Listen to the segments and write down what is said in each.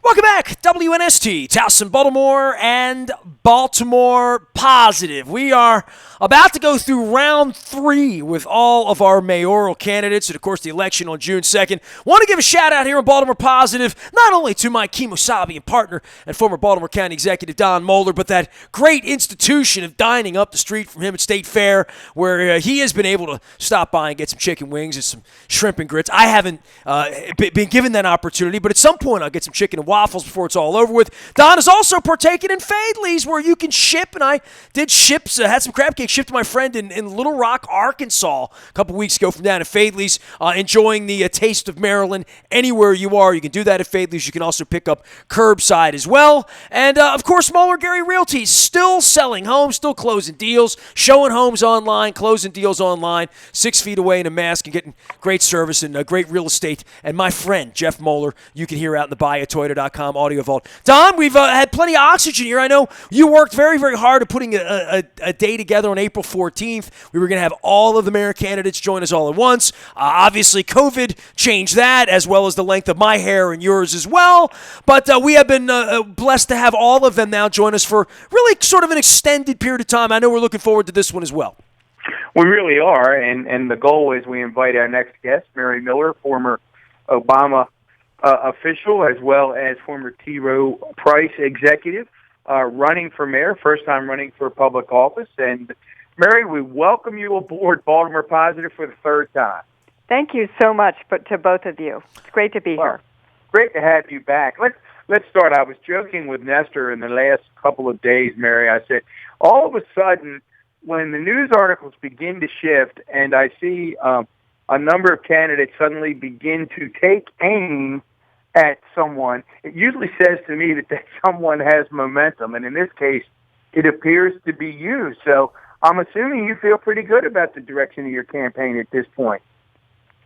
Welcome back, WNST, Towson, Baltimore, and Baltimore Positive. We are about to go through round 3 with all of our mayoral candidates, and of course the election on June 2nd. Want to give a shout out here on Baltimore Positive, not only to my Kemosabe and partner and former Baltimore County Executive Don Moeller, but that great institution of dining up the street from him at State Fair, where he has been able to stop by and get some chicken wings and some shrimp and grits. I haven't been given that opportunity, but at some point I'll get some chicken and waffles before it's all over with. Don is also partaking in Fadley's, where you can ship, and I did had some crab cakes shipped to my friend in Little Rock, Arkansas a couple weeks ago from down at Fadley's, enjoying the taste of Maryland anywhere you are. You can do that at Fadley's. You can also pick up curbside as well. And, of course, Moeller Gary Realty, still selling homes, still closing deals, showing homes online, closing deals online, 6 feet away in a mask and getting great service and great real estate. And my friend, Jeff Moeller, you can hear out in the buyatoyota.com audio vault. Don, we've had plenty of oxygen here. I know you worked very, very hard at putting a day together on April 14th. We were going to have all of the mayor candidates join us all at once. Obviously, COVID changed that, as well as the length of my hair and yours as well. But we have been blessed to have all of them now join us for really sort of an extended period of time. I know we're looking forward to this one as well. We really are, and the goal is we invite our next guest, Mary Miller, former Obama official, as well as former T. Rowe Price executive, running for mayor, first time running for public office. And Mary, we welcome you aboard Baltimore Positive for the third time. Thank you so much to both of you. It's great to be here. Great to have you back. Let's start. I was joking with Nestor in the last couple of days, Mary. I said, all of a sudden, when the news articles begin to shift and I see a number of candidates suddenly begin to take aim at someone, it usually says to me that someone has momentum, and in this case, it appears to be you. So I'm assuming you feel pretty good about the direction of your campaign at this point.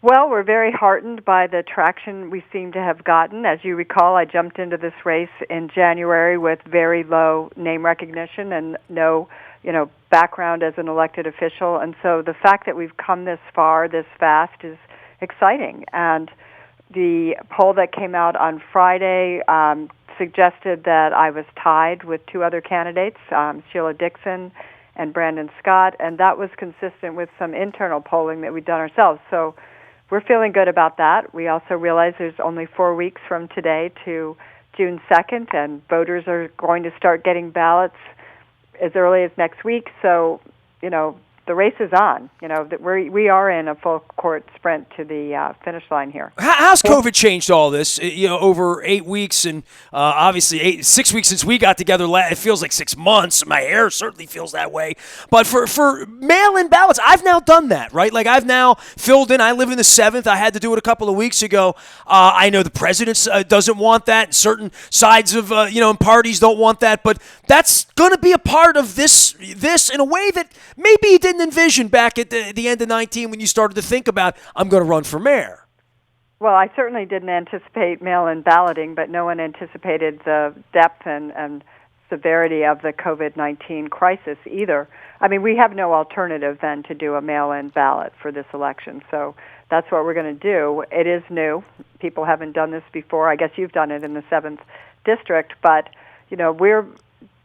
Well, we're very heartened by the traction we seem to have gotten. As you recall, I jumped into this race in January with very low name recognition and no, background as an elected official. And so the fact that we've come this far, this fast, is exciting. And the poll that came out on Friday suggested that I was tied with 2 other candidates, Sheila Dixon and Brandon Scott, and that was consistent with some internal polling that we'd done ourselves. So we're feeling good about that. We also realize there's only 4 weeks from today to June 2nd, and voters are going to start getting ballots as early as next week. So, the race is on. We are in a full court sprint to the finish line here. How's COVID changed all this? Over 8 weeks, and obviously 6 weeks since we got together. It feels like 6 months. My hair certainly feels that way. But for mail-in ballots, I've now done that, right? Like I've now filled in. I live in the 7th. I had to do it a couple of weeks ago. I know the president doesn't want that, and certain sides of and parties don't want that. But that's going to be a part of this in a way that maybe you didn't envision back at the end of 19 when you started to think about, I'm going to run for mayor. Well, I certainly didn't anticipate mail-in balloting, but no one anticipated the depth and severity of the COVID-19 crisis either. I mean, we have no alternative then to do a mail-in ballot for this election, so that's what we're going to do. It is new. People haven't done this before. I guess you've done it in the 7th District, but, we're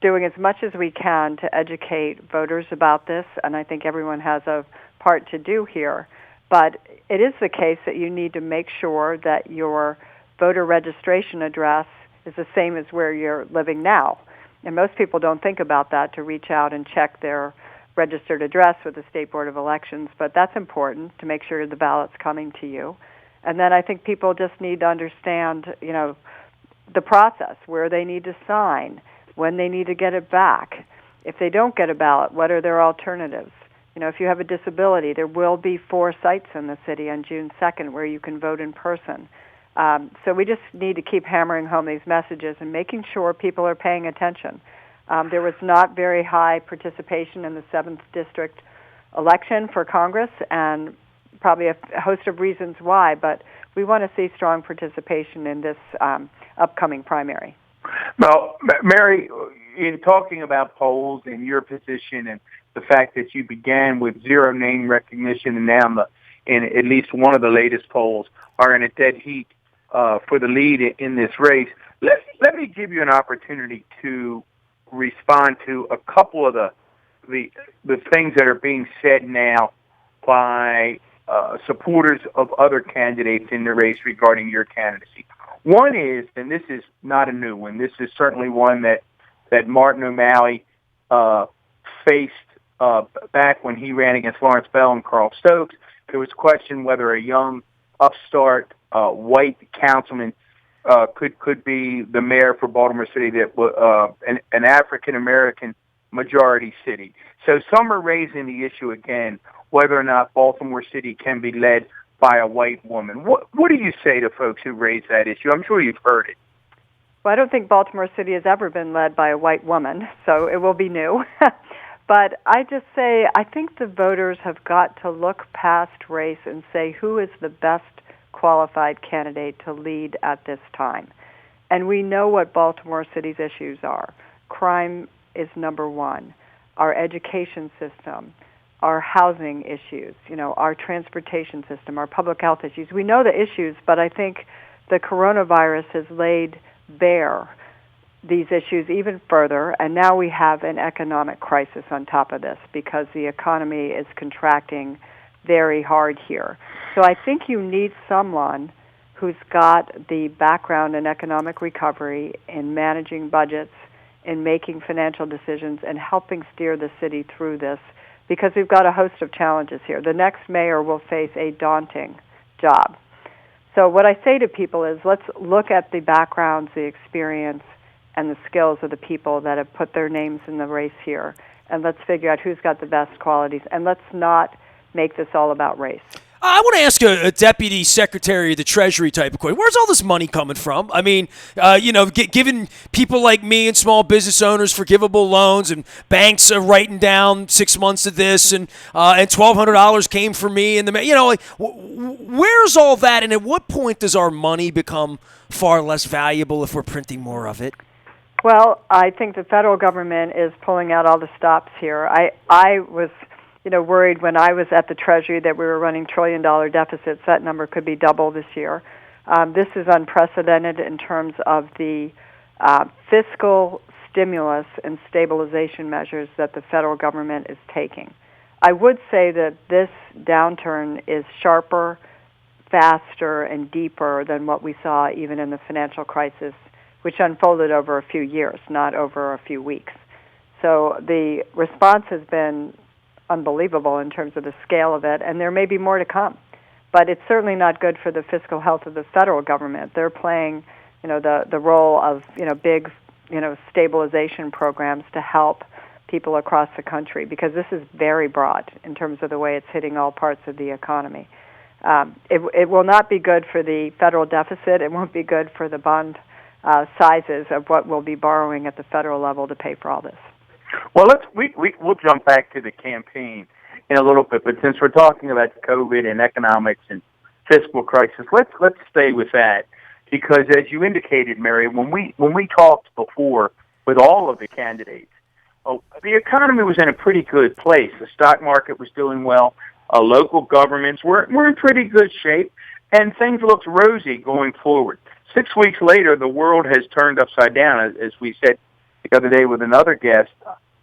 doing as much as we can to educate voters about this, and I think everyone has a part to do here. But it is the case that you need to make sure that your voter registration address is the same as where you're living now. And most people don't think about that, to reach out and check their registered address with the State Board of Elections, but that's important to make sure the ballot's coming to you. And then I think people just need to understand, the process, where they need to sign, when they need to get it back. If they don't get a ballot, what are their alternatives? If you have a disability, there will be 4 sites in the city on June 2nd where you can vote in person. So we just need to keep hammering home these messages and making sure people are paying attention. There was not very high participation in the 7th District election for Congress, and probably a host of reasons why, but we want to see strong participation in this upcoming primary. Well, Mary, in talking about polls and your position and the fact that you began with 0 name recognition and now in at least one of the latest polls are in a dead heat for the lead in this race. Let me give you an opportunity to respond to a couple of the things that are being said now by supporters of other candidates in the race regarding your candidacy. One is, and this is not a new one, this is certainly one that Martin O'Malley faced back when he ran against Lawrence Bell and Carl Stokes. There was a question whether a young, upstart, white councilman could be the mayor for Baltimore City, that an African-American majority city. So some are raising the issue again, whether or not Baltimore City can be led by a white woman. What do you say to folks who raise that issue? I'm sure you've heard it. Well, I don't think Baltimore City has ever been led by a white woman, so it will be new. But I just say I think the voters have got to look past race and say who is the best qualified candidate to lead at this time. And we know what Baltimore City's issues are. Crime is number one. Our education system, our housing issues, our transportation system, our public health issues. We know the issues, but I think the coronavirus has laid bare these issues even further, and now we have an economic crisis on top of this because the economy is contracting very hard here. So I think you need someone who's got the background in economic recovery, in managing budgets, in making financial decisions, and helping steer the city through this, because we've got a host of challenges here. The next mayor will face a daunting job. So what I say to people is let's look at the backgrounds, the experience, and the skills of the people that have put their names in the race here, and let's figure out who's got the best qualities, and let's not make this all about race. I want to ask a deputy secretary of the Treasury type of question. Where's all this money coming from? I mean, giving people like me and small business owners forgivable loans, and banks are writing down 6 months of this, and $1,200 came from me. And where's all that? And at what point does our money become far less valuable if we're printing more of it? Well, I think the federal government is pulling out all the stops here. I was worried when I was at the Treasury that we were running trillion-dollar deficits. That number could be double this year. This is unprecedented in terms of the fiscal stimulus and stabilization measures that the federal government is taking. I would say that this downturn is sharper, faster, and deeper than what we saw even in the financial crisis, which unfolded over a few years, not over a few weeks. So the response has been unbelievable in terms of the scale of it, and there may be more to come. But it's certainly not good for the fiscal health of the federal government. They're playing, the role of, big, stabilization programs to help people across the country, because this is very broad in terms of the way it's hitting all parts of the economy. It will not be good for the federal deficit. It won't be good for the bond sizes of what we'll be borrowing at the federal level to pay for all this. Well, we'll jump back to the campaign in a little bit, but since we're talking about COVID and economics and fiscal crisis, let's stay with that, because as you indicated, Mary, when we talked before with all of the candidates, the economy was in a pretty good place. The stock market was doing well. Local governments were in pretty good shape, and things looked rosy going forward. 6 weeks later, the world has turned upside down, as we said the other day with another guest.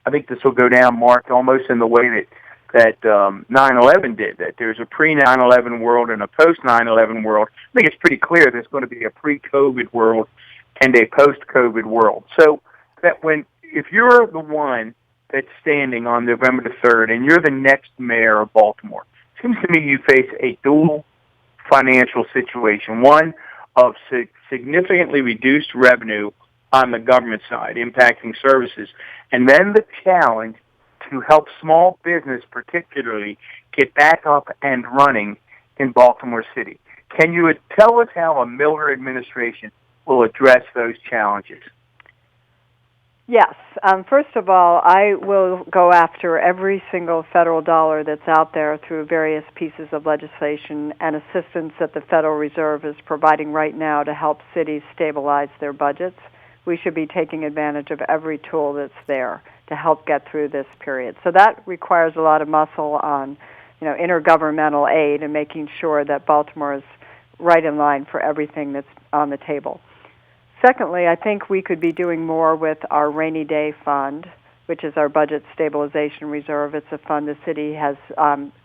I think this will go down, Mark, almost in the way that 9/11 did, that there's a pre-9/11 world and a post-9/11 world. I think it's pretty clear there's going to be a pre-COVID world and a post-COVID world. So that if you're the one that's standing on November the 3rd and you're the next mayor of Baltimore, it seems to me you face a dual financial situation, one of significantly reduced revenue on the government side, impacting services, and then the challenge to help small business particularly get back up and running in Baltimore City. Can you tell us how a Miller administration will address those challenges? Yes. First of all, I will go after every single federal dollar that's out there through various pieces of legislation and assistance that the Federal Reserve is providing right now to help cities stabilize their budgets. We should be taking advantage of every tool that's there to help get through this period. So that requires a lot of muscle on, intergovernmental aid and making sure that Baltimore is right in line for everything that's on the table. Secondly, I think we could be doing more with our rainy day fund, which is our budget stabilization reserve. It's a fund the city has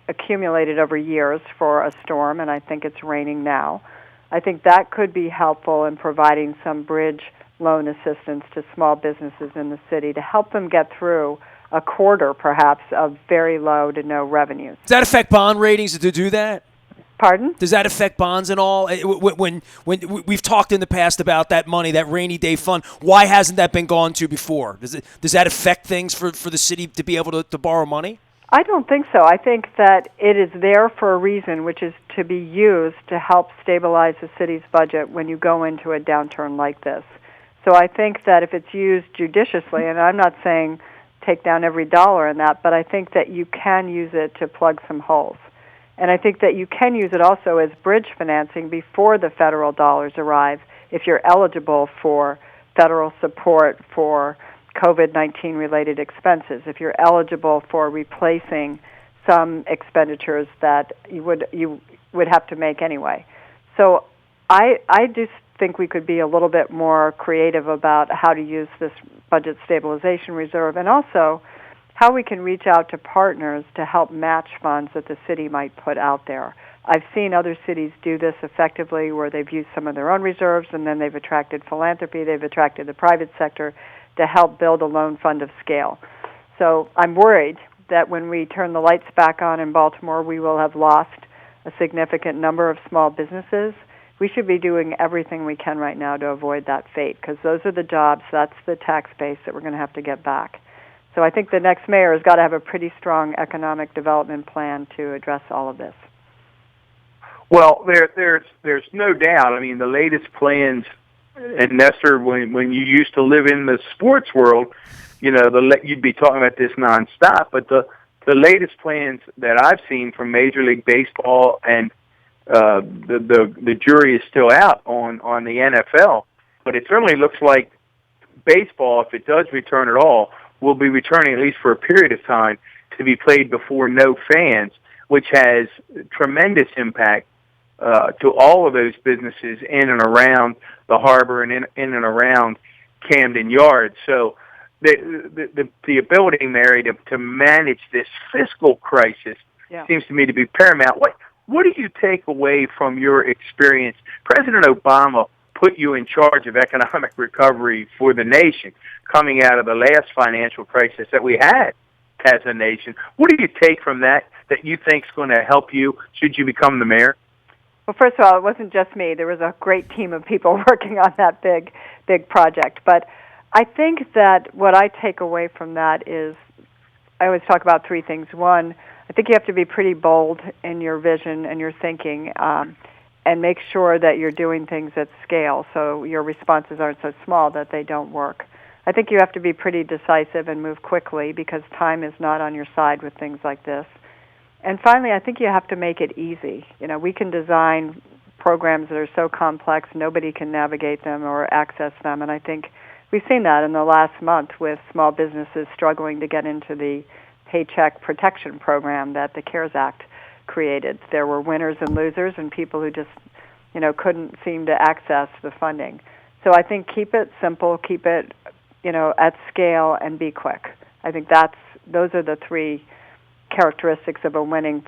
accumulated over years for a storm, and I think it's raining now. I think that could be helpful in providing some bridge loan assistance to small businesses in the city to help them get through a quarter, perhaps, of very low to no revenues. Does that affect bond ratings to do that? Pardon? Does that affect bonds and all? When we've talked in the past about that money, that rainy day fund, why hasn't that been gone to before? Does that affect things for the city to be able to borrow money? I don't think so. I think that it is there for a reason, which is to be used to help stabilize the city's budget when you go into a downturn like this. So I think that if it's used judiciously, and I'm not saying take down every dollar in that, but I think that you can use it to plug some holes. And I think that you can use it also as bridge financing before the federal dollars arrive if you're eligible for federal support for COVID-19 related expenses, if you're eligible for replacing some expenditures that you would have to make anyway. So I just think we could be a little bit more creative about how to use this budget stabilization reserve, and also how we can reach out to partners to help match funds that the city might put out there. I've seen other cities do this effectively where they've used some of their own reserves and then they've attracted philanthropy, they've attracted the private sector to help build a loan fund of scale. So I'm worried that when we turn the lights back on in Baltimore, we will have lost a significant number of small businesses. We should be doing everything we can right now to avoid that fate, because those are the jobs, that's the tax base that we're going to have to get back. So I think the next mayor has got to have a pretty strong economic development plan to address all of this. Well, there's no doubt. I mean, the latest plans, and Nestor, when you used to live in the sports world, you'd be talking about this nonstop. But the latest plans that I've seen from Major League Baseball, and the jury is still out on the NFL, but it certainly looks like baseball, if it does return at all, will be returning at least for a period of time to be played before no fans, which has tremendous impact to all of those businesses in and around the harbor and in and around Camden Yards. So the ability, Mary, to manage this fiscal crisis seems to me to be paramount. What do you take away from your experience? President Obama put you in charge of economic recovery for the nation coming out of the last financial crisis that we had as a nation. What do you take from that you think is going to help you should you become the mayor? Well, first of all, it wasn't just me. There was a great team of people working on that big project. But I think that what I take away from that is, I always talk about three things. One, I think you have to be pretty bold in your vision and your thinking, and make sure that you're doing things at scale so your responses aren't so small that they don't work. I think you have to be pretty decisive and move quickly because time is not on your side with things like this. And finally, I think you have to make it easy. We can design programs that are so complex nobody can navigate them or access them, and I think we've seen that in the last month with small businesses struggling to get into the Paycheck Protection Program that the CARES Act created. There were winners and losers and people who just, couldn't seem to access the funding. So I think keep it simple, keep it, at scale, and be quick. I think those are the three characteristics of a winning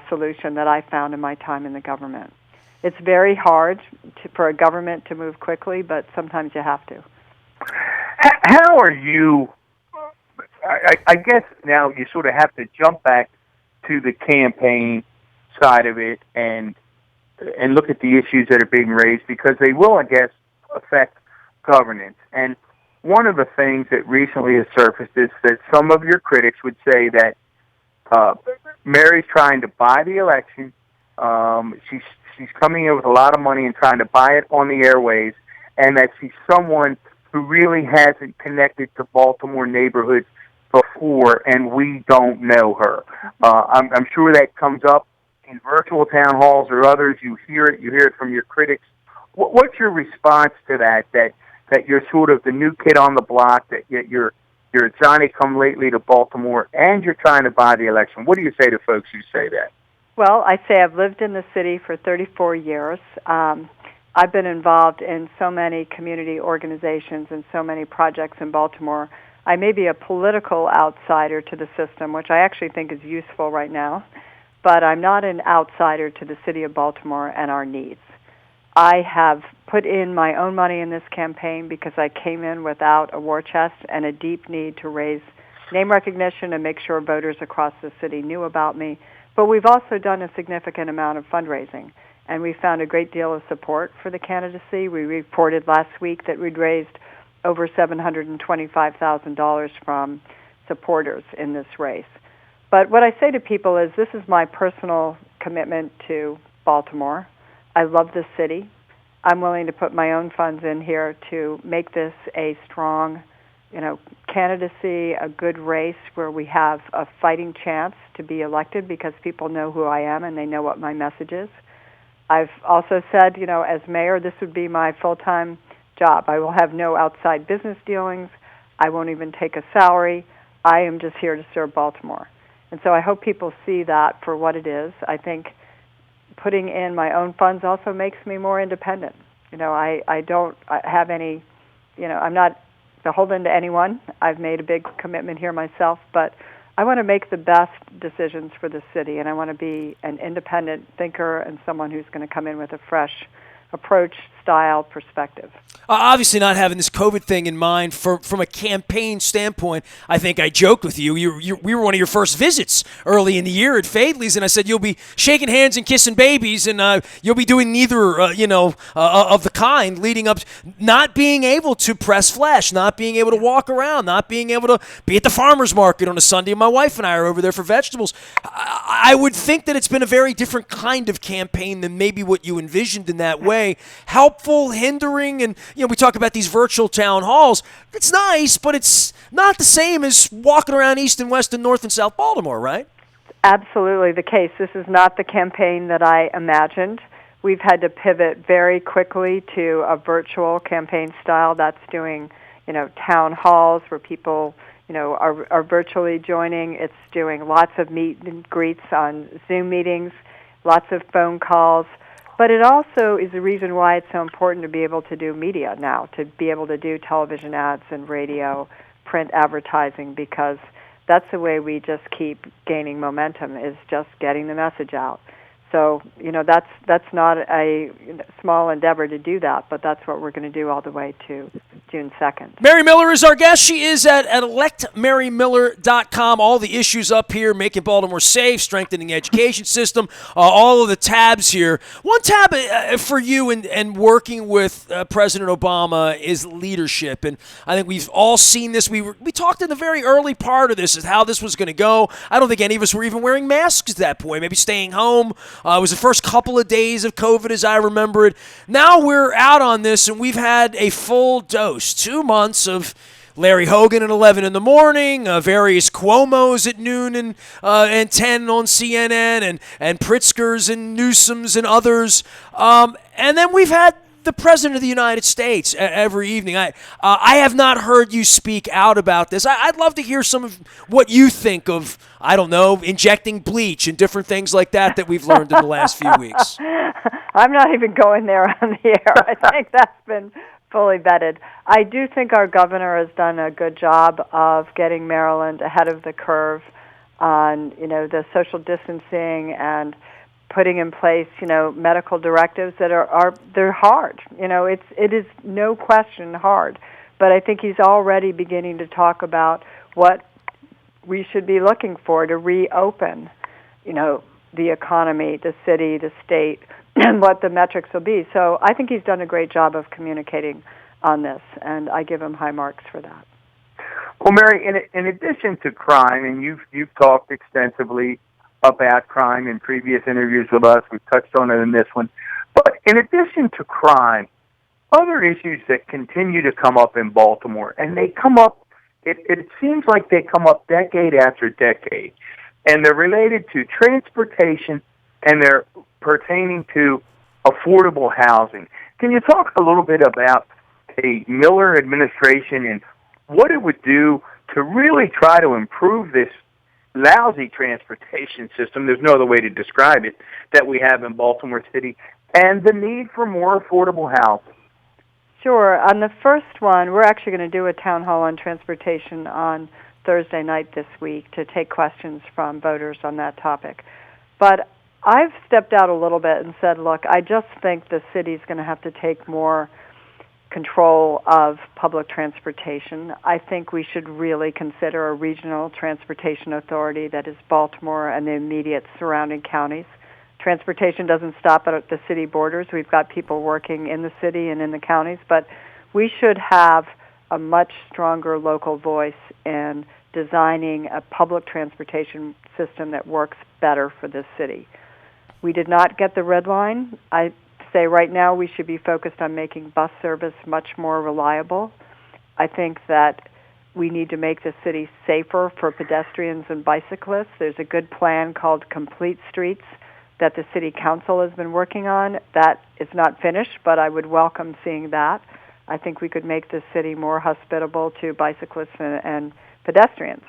solution that I found in my time in the government. It's very hard for a government to move quickly, but sometimes you have to. How are you? I guess now you sort of have to jump back to the campaign side of it and look at the issues that are being raised, because they will, I guess, affect governance. And one of the things that recently has surfaced is that some of your critics would say that Mary's trying to buy the election. She's coming in with a lot of money and trying to buy it on the airways, and that she's someone who really hasn't connected to Baltimore neighborhoods before, and we don't know her. I'm sure that comes up in virtual town halls or others. You hear it from your critics. What's your response to that you're sort of the new kid on the block, that you're Johnny come lately to Baltimore, and you're trying to buy the election? What do you say to folks who say that? Well, I say I've lived in the city for 34 years. I've been involved in so many community organizations and so many projects in Baltimore. I may be a political outsider to the system, which I actually think is useful right now, but I'm not an outsider to the city of Baltimore and our needs. I have put in my own money in this campaign because I came in without a war chest and a deep need to raise name recognition and make sure voters across the city knew about me. But we've also done a significant amount of fundraising, and we found a great deal of support for the candidacy. We reported last week that we'd raised over $725,000 from supporters in this race. But what I say to people is this is my personal commitment to Baltimore. I love this city. I'm willing to put my own funds in here to make this a strong, candidacy, a good race where we have a fighting chance to be elected because people know who I am and they know what my message is. I've also said, as mayor, this would be my full-time job. I will have no outside business dealings. I won't even take a salary. I am just here to serve Baltimore. And so I hope people see that for what it is. I think putting in my own funds also makes me more independent. I don't have any, I'm not beholden to anyone. I've made a big commitment here myself, but I want to make the best decisions for the city, and I want to be an independent thinker and someone who's going to come in with a fresh approach, style, perspective. Obviously, not having this COVID thing in mind from a campaign standpoint, I think I joked with you. We were one of your first visits early in the year at Fadley's, and I said you'll be shaking hands and kissing babies, and you'll be doing neither, of the kind leading up to not being able to press flesh, not being able to walk around, not being able to be at the farmer's market on a Sunday. My wife and I are over there for vegetables. I would think that it's been a very different kind of campaign than maybe what you envisioned in that way. Helpful, hindering, and we talk about these virtual town halls. It's nice, but it's not the same as walking around East and West and North and South Baltimore, right? Absolutely the case. This is not the campaign that I imagined. We've had to pivot very quickly to a virtual campaign style that's doing, town halls where people, are virtually joining. It's doing lots of meet and greets on Zoom meetings, lots of phone calls. But it also is the reason why it's so important to be able to do media now, to be able to do television ads and radio, print advertising, because that's the way we just keep gaining momentum, is just getting the message out. So, that's not a small endeavor to do that, but that's what we're going to do all the way to June 2nd. Mary Miller is our guest. She is at electmarymiller.com. All the issues up here, making Baltimore safe, strengthening the education system, all of the tabs here. One tab for you and working with President Obama is leadership. And I think we've all seen this. We talked in the very early part of this, is how this was going to go. I don't think any of us were even wearing masks at that point, maybe staying home. It was the first couple of days of COVID as I remember it. Now we're out on this, and we've had a full dose, 2 months of Larry Hogan at 11 in the morning, various Cuomos at noon and 10 on CNN, and Pritzkers and Newsoms and others. And then we've had the President of the United States every evening. I have not heard you speak out about this. I'd love to hear some of what you think of, I don't know, injecting bleach and different things like that we've learned in the last few weeks. I'm not even going there on the air. I think that's been fully vetted. I do think our governor has done a good job of getting Maryland ahead of the curve on, the social distancing and putting in place, medical directives that they're hard. It is no question hard. But I think he's already beginning to talk about what we should be looking for to reopen, the economy, the city, the state, and what the metrics will be. So I think he's done a great job of communicating on this, and I give him high marks for that. Well, Mary, in addition to crime, and you've talked extensively about crime in previous interviews with us. We've touched on it in this one. But in addition to crime, other issues that continue to come up in Baltimore, and they come up, it seems like they come up decade after decade, and they're related to transportation, and they're pertaining to affordable housing. Can you talk a little bit about the Miller administration and what it would do to really try to improve this lousy transportation system, there's no other way to describe it, that we have in Baltimore City, and the need for more affordable housing. Sure. On the first one, we're actually going to do a town hall on transportation on Thursday night this week to take questions from voters on that topic. But I've stepped out a little bit and said, look, I just think the city's going to have to take more control of public transportation. I think we should really consider a regional transportation authority that is Baltimore and the immediate surrounding counties. Transportation doesn't stop at the city borders. We've got people working in the city and in the counties, but we should have a much stronger local voice in designing a public transportation system that works better for this city. We did not get the red line. I say right now we should be focused on making bus service much more reliable. I think that we need to make the city safer for pedestrians and bicyclists. There's a good plan called Complete Streets that the city council has been working on. That is not finished, but I would welcome seeing that. I think we could make the city more hospitable to bicyclists and pedestrians.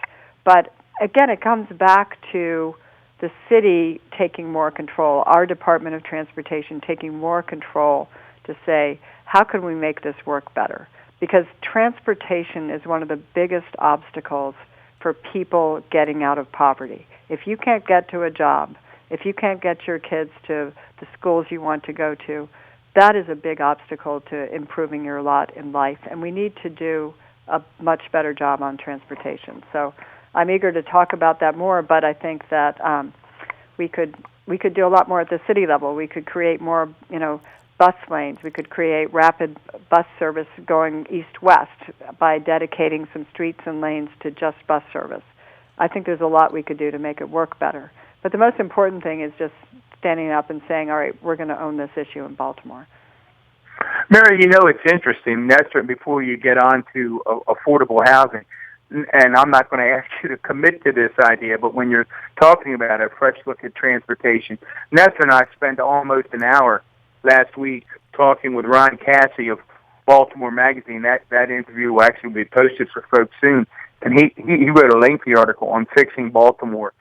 But again, it comes back to the city taking more control, our Department of Transportation taking more control to say, how can we make this work better? Because transportation is one of the biggest obstacles for people getting out of poverty. If you can't get to a job, if you can't get your kids to the schools you want to go to, that is a big obstacle to improving your lot in life, and we need to do a much better job on transportation. So I'm eager to talk about that more, but I think that we could do a lot more at the city level. We could create more, bus lanes. We could create rapid bus service going east-west by dedicating some streets and lanes to just bus service. I think there's a lot we could do to make it work better. But the most important thing is just standing up and saying, all right, we're going to own this issue in Baltimore. Mary, it's interesting. Nestor, before you get on to affordable housing, and I'm not going to ask you to commit to this idea, but when you're talking about a fresh look at transportation, Nestor and I spent almost an hour last week talking with Ron Cassie of Baltimore Magazine. That interview will actually be posted for folks soon. And he wrote a lengthy article on fixing Baltimore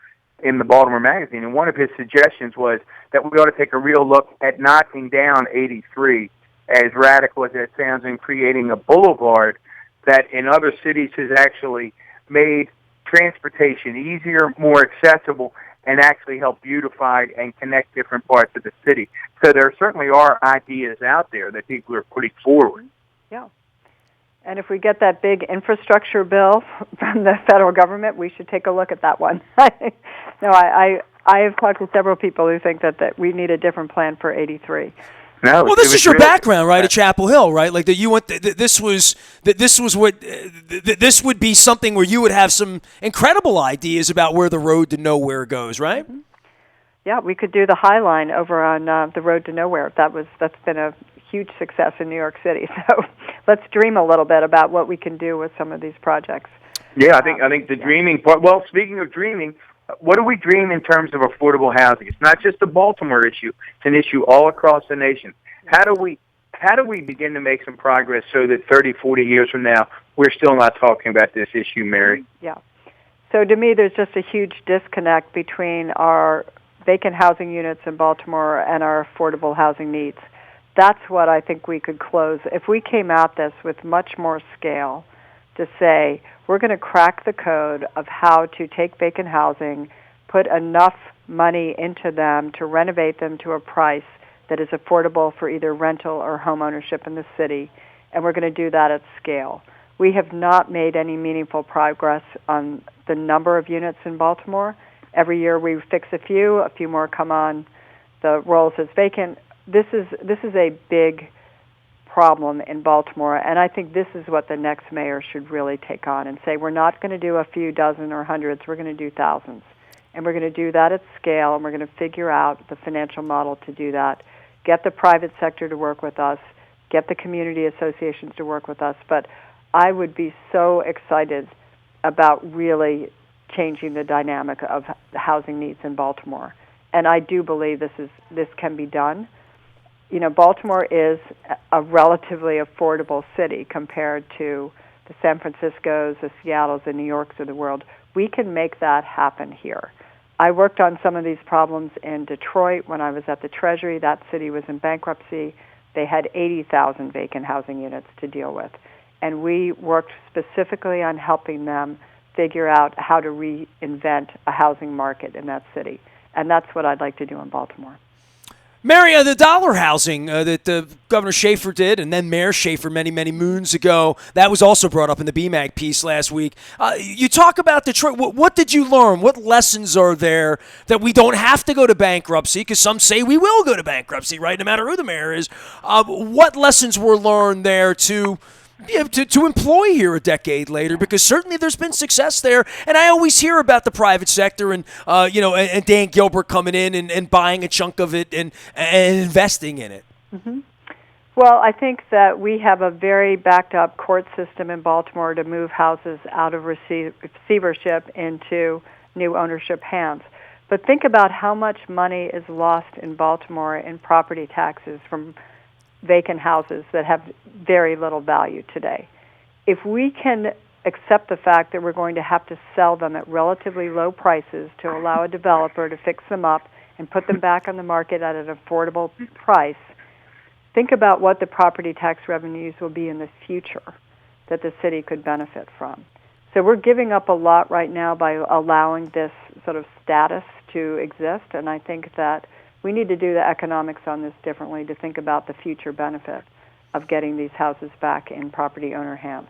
in the Baltimore Magazine. And one of his suggestions was that we ought to take a real look at knocking down 83, as radical as that sounds, and creating a boulevard that in other cities has actually made transportation easier, more accessible, and actually help beautify and connect different parts of the city. So there certainly are ideas out there that people are putting forward. Yeah. And if we get that big infrastructure bill from the federal government, we should take a look at that one. No, I have talked to several people who think that we need a different plan for 83. No, well, this is your background, right? At Chapel Hill, right? Like that, you went. This would be something where you would have some incredible ideas about where the road to nowhere goes, right? Mm-hmm. Yeah, we could do the High Line over on the road to nowhere. That's been a huge success in New York City. So let's dream a little bit about what we can do with some of these projects. Yeah, I think the dreaming part. Well, speaking of dreaming, what do we dream in terms of affordable housing? It's not just a Baltimore issue; it's an issue all across the nation. How do we begin to make some progress so that 30, 40 years from now we're still not talking about this issue, Mary? Yeah. So to me, there's just a huge disconnect between our vacant housing units in Baltimore and our affordable housing needs. That's what I think we could close. If we came at this with much more scale to say, we're going to crack the code of how to take vacant housing, put enough money into them to renovate them to a price that is affordable for either rental or home ownership in the city, and we're going to do that at scale. We have not made any meaningful progress on the number of units in Baltimore. Every year we fix a few more come on the rolls as vacant. This is a big problem in Baltimore, and I think this is what the next mayor should really take on and say, we're not going to do a few dozen or hundreds, we're going to do thousands. And we're going to do that at scale, and we're going to figure out the financial model to do that, get the private sector to work with us, get the community associations to work with us. But I would be so excited about really changing the dynamic of housing needs in Baltimore. And I do believe this can be done. Baltimore is a relatively affordable city compared to the San Franciscos, the Seattles, the New Yorks of the world. We can make that happen here. I worked on some of these problems in Detroit when I was at the Treasury. That city was in bankruptcy. They had 80,000 vacant housing units to deal with. And we worked specifically on helping them figure out how to reinvent a housing market in that city. And that's what I'd like to do in Baltimore. Mary, the dollar housing that Governor Schaefer did, and then Mayor Schaefer many, many moons ago, that was also brought up in the BMAG piece last week. You talk about Detroit. What did you learn? What lessons are there that we don't have to go to bankruptcy? Because some say we will go to bankruptcy, right, no matter who the mayor is. What lessons were learned there to employ here a decade later, because certainly there's been success there, and I always hear about the private sector and and Dan Gilbert coming in and buying a chunk of it and investing in it. Mm-hmm. Well, I think that we have a very backed up court system in Baltimore to move houses out of receivership into new ownership hands. But think about how much money is lost in Baltimore in property taxes from vacant houses that have very little value today. If we can accept the fact that we're going to have to sell them at relatively low prices to allow a developer to fix them up and put them back on the market at an affordable price, think about what the property tax revenues will be in the future that the city could benefit from. So we're giving up a lot right now by allowing this sort of status to exist, and I think that we need to do the economics on this differently to think about the future benefit of getting these houses back in property owner hands.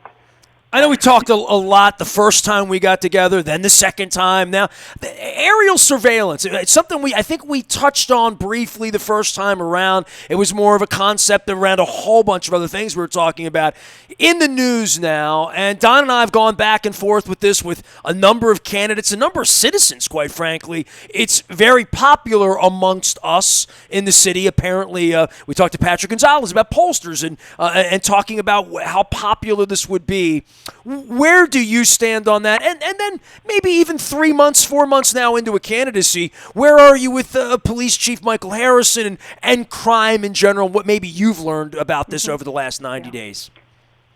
I know we talked a lot the first time we got together, then the second time. Now, the aerial surveillance, it's something I think we touched on briefly the first time around. It was more of a concept around a whole bunch of other things we were talking about. In the news now, and Don and I have gone back and forth with this with a number of candidates, a number of citizens, quite frankly. It's very popular amongst us in the city. Apparently, we talked to Patrick Gonzalez about pollsters and talking about how popular this would be. Where do you stand on that? And then maybe even 3 months, 4 months now into a candidacy, where are you with Police Chief Michael Harrison and crime in general? What maybe you've learned about this over the last 90 days?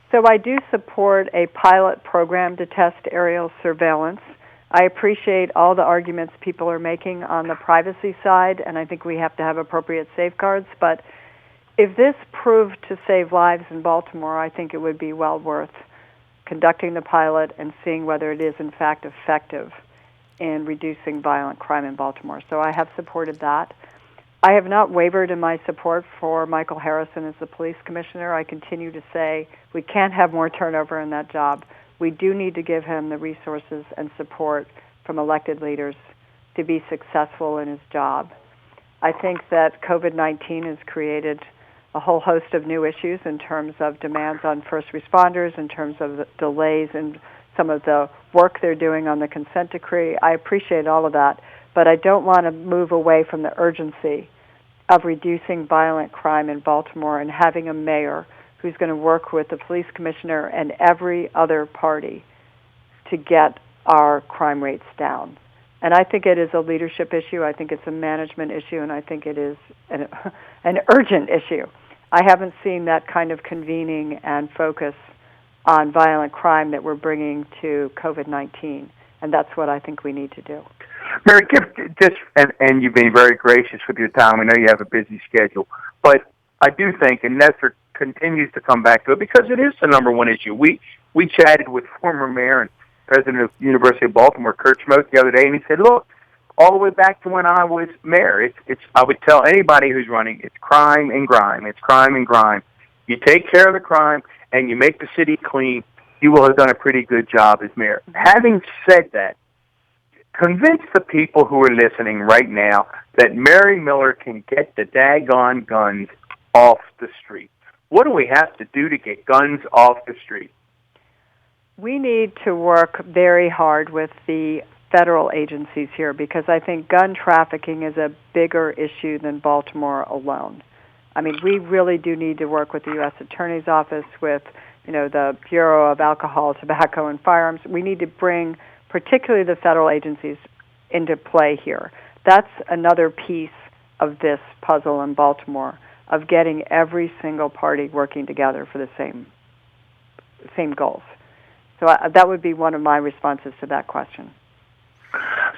So I do support a pilot program to test aerial surveillance. I appreciate all the arguments people are making on the privacy side, and I think we have to have appropriate safeguards. But if this proved to save lives in Baltimore, I think it would be well worth conducting the pilot and seeing whether it is in fact effective in reducing violent crime in Baltimore. So I have supported that. I have not wavered in my support for Michael Harrison as the police commissioner. I continue to say we can't have more turnover in that job. We do need to give him the resources and support from elected leaders to be successful in his job. I think that COVID-19 has created a whole host of new issues in terms of demands on first responders, in terms of the delays in some of the work they're doing on the consent decree. I appreciate all of that, but I don't want to move away from the urgency of reducing violent crime in Baltimore and having a mayor who's going to work with the police commissioner and every other party to get our crime rates down. And I think it is a leadership issue, I think it's a management issue, and I think it is an urgent issue. I haven't seen that kind of convening and focus on violent crime that we're bringing to COVID-19, and that's what I think we need to do. Mary, and you've been very gracious with your time. I know you have a busy schedule, but I do think, and Nestor continues to come back to it, because it is the number one issue. We chatted with former mayor and president of the University of Baltimore, Kurt Schmoke, the other day, and he said, look, all the way back to when I was mayor, I would tell anybody who's running, it's crime and grime. It's crime and grime. You take care of the crime and you make the city clean, you will have done a pretty good job as mayor. Having said that, convince the people who are listening right now that Mary Miller can get the daggone guns off the street. What do we have to do to get guns off the street? We need to work very hard with the federal agencies here, because I think gun trafficking is a bigger issue than Baltimore alone. I mean, we really do need to work with the U.S. Attorney's Office, with the Bureau of Alcohol, Tobacco, and Firearms. We need to bring particularly the federal agencies into play here. That's another piece of this puzzle in Baltimore, of getting every single party working together for the same goals. So that would be one of my responses to that question.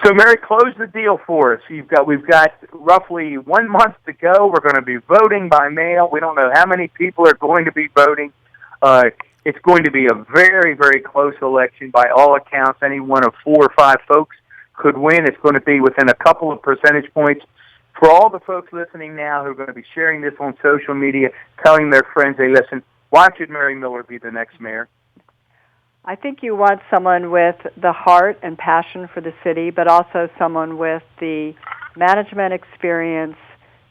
So, Mary, close the deal for us. We've got roughly 1 month to go. We're going to be voting by mail. We don't know how many people are going to be voting. It's going to be a very, very close election by all accounts. Any one of 4 or 5 folks could win. It's going to be within a couple of percentage points. For all the folks listening now who are going to be sharing this on social media, telling their friends, hey, listen, why should Mary Miller be the next mayor? I think you want someone with the heart and passion for the city, but also someone with the management experience,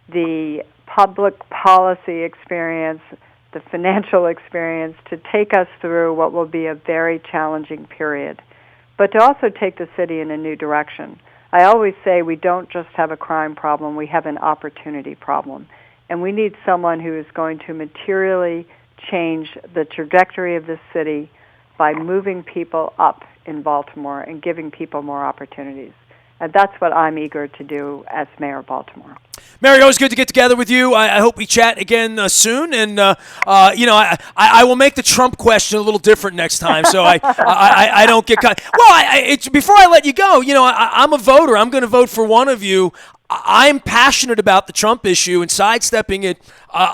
the public policy experience, the financial experience to take us through what will be a very challenging period, but to also take the city in a new direction. I always say we don't just have a crime problem, we have an opportunity problem. And we need someone who is going to materially change the trajectory of this city by moving people up in Baltimore and giving people more opportunities. And that's what I'm eager to do as Mayor of Baltimore. Mary, always good to get together with you. I hope we chat again soon. And, I will make the Trump question a little different next time so I don't get caught. Well, before I let you go, I'm a voter. I'm going to vote for one of you. I'm passionate about the Trump issue and sidestepping it.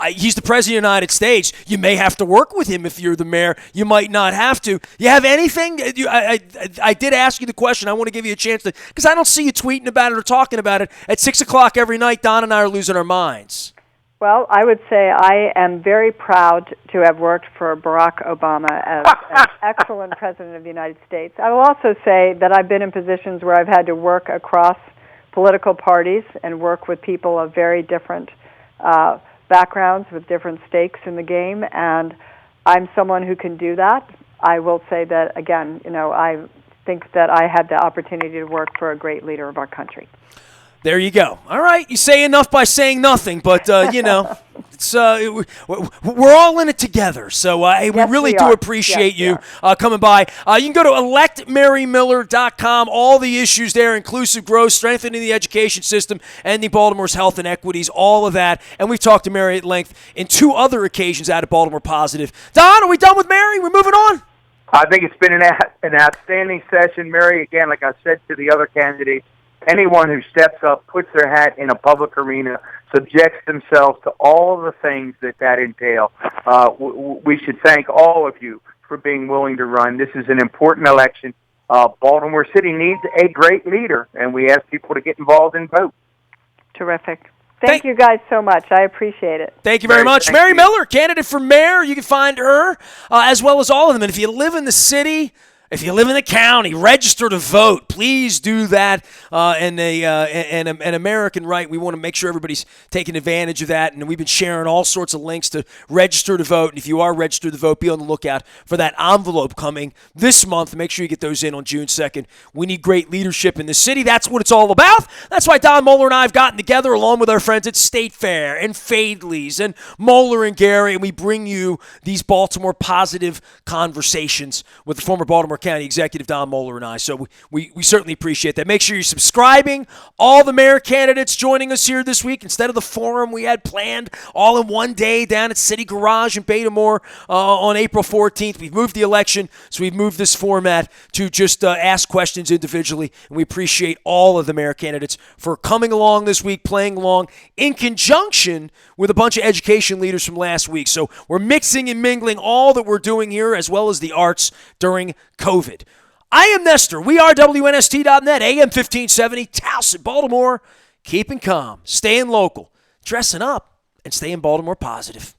He's the president of the United States. You may have to work with him if you're the mayor. You might not have to. You have anything? I did ask you the question. I want to give you a chance to, because I don't see you tweeting about it or talking about it at 6 o'clock every night. Don and I are losing our minds. Well, I would say I am very proud to have worked for Barack Obama as an excellent president of the United States. I will also say that I've been in positions where I've had to work across political parties and work with people of very different backgrounds with different stakes in the game, and I'm someone who can do that. I will say that, again, I think that I had the opportunity to work for a great leader of our country. There you go. All right, you say enough by saying nothing, but it's we're all in it together. So we really do appreciate you coming by. You can go to electmarymiller.com. All the issues there: inclusive growth, strengthening the education system, ending Baltimore's health inequities, all of that. And we've talked to Mary at length in 2 other occasions out of Baltimore Positive. Don, are we done with Mary? We're moving on. I think it's been an outstanding session, Mary. Again, like I said to the other candidates, anyone who steps up, puts their hat in a public arena, subjects themselves to all of the things that entail. We should thank all of you for being willing to run. This is an important election. Baltimore City needs a great leader, and we ask people to get involved and vote. Terrific. Thank you guys so much. I appreciate it. Thank you very much. Mary Miller, candidate for mayor. You can find her as well as all of them. And if you live in the city, if you live in the county, register to vote. Please do that. And an American right. We want to make sure everybody's taking advantage of that. And we've been sharing all sorts of links to register to vote. And if you are registered to vote, be on the lookout for that envelope coming this month. Make sure you get those in on June 2nd. We need great leadership in the city. That's what it's all about. That's why Don Moeller and I have gotten together along with our friends at State Fair and Fadley's and Moeller and Gary. And we bring you these Baltimore Positive conversations with the former Baltimore County Executive Don Moeller and I. So we certainly appreciate that. Make sure you're subscribing. All the mayor candidates joining us here this week. Instead of the forum we had planned all in one day down at City Garage in Baltimore on April 14th, we've moved the election, so we've moved this format to just ask questions individually. And we appreciate all of the mayor candidates for coming along this week, playing along in conjunction with a bunch of education leaders from last week. So we're mixing and mingling all that we're doing here as well as the arts during COVID. I am Nestor. We are WNST.net, AM 1570, Towson, Baltimore. Keeping calm, staying local, dressing up, and staying Baltimore positive.